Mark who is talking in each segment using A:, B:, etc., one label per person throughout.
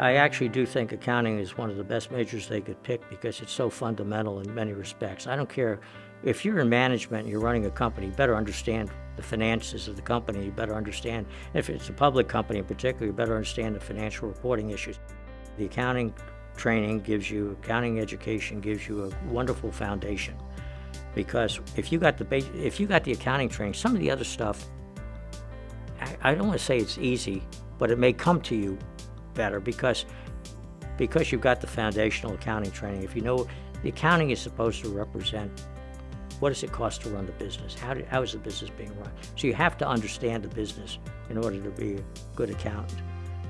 A: I actually do think accounting is one of the best majors they could pick because it's so fundamental in many respects. I don't care if you're in management and you're running a company, you better understand the finances of the company. You better understand, if it's a public company in particular, you better understand the financial reporting issues. The accounting training gives you, accounting education gives you a wonderful foundation. Because if you got the accounting training, some of the other stuff, I don't want to say it's easy, but it may come to you better because you've got the foundational accounting training. If you know, the accounting is supposed to represent what does it cost to run the business? How is the business being run? So you have to understand the business in order to be a good accountant.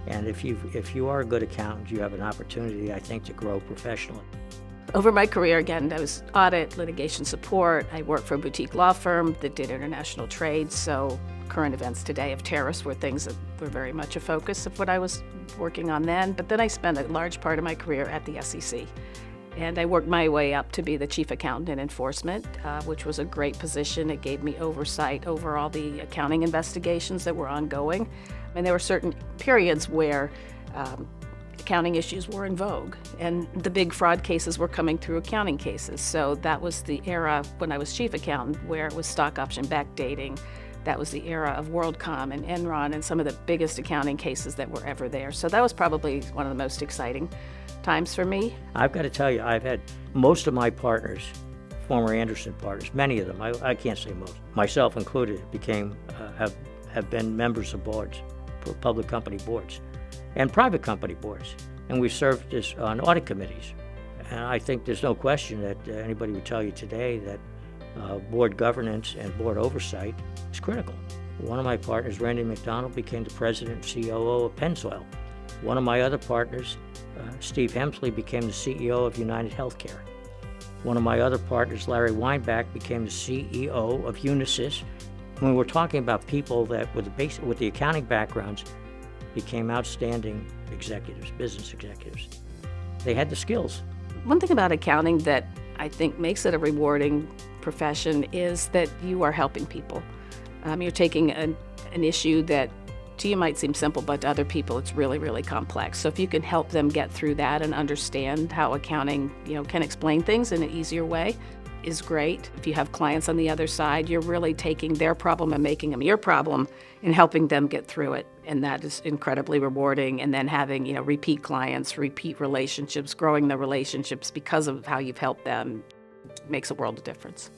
A: And if you are a good accountant, you have an opportunity, I think, to grow professionally.
B: Over my career, again, I was audit, litigation support. I worked for a boutique law firm that did international trade, so current events today of tariffs were things that were very much a focus of what I was working on then. But then I spent a large part of my career at the SEC. And I worked my way up to be the chief accountant in enforcement, which was a great position. It gave me oversight over all the accounting investigations that were ongoing. And there were certain periods where accounting issues were in vogue, and the big fraud cases were coming through accounting cases. So that was the era when I was chief accountant where it was stock option backdating. That was the era of WorldCom and Enron and some of the biggest accounting cases that were ever there. So that was probably one of the most exciting times for me.
A: I've got to tell you, I've had most of my partners, former Anderson partners, many of them, I can't say most, myself included, have been members of boards, public company boards, and private company boards. And we've served on audit committees. And I think there's no question that anybody would tell you today that board governance and board oversight is critical. One of my partners, Randy McDonald, became the president and COO of Pennzoil. One of my other partners, Steve Hemsley, became the CEO of United Healthcare. One of my other partners, Larry Weinbach, became the CEO of Unisys. When we're talking about people that with the accounting backgrounds became outstanding executives, business executives. They had the skills.
B: One thing about accounting that I think makes it a rewarding profession is that you are helping people. You're taking an issue that to you might seem simple, but to other people it's really, really complex. So if you can help them get through that and understand how accounting, can explain things in an easier way, is great. If you have clients on the other side, you're really taking their problem and making them your problem and helping them get through it. And that is incredibly rewarding. And then having, repeat clients, repeat relationships, growing the relationships because of how you've helped them makes a world of difference.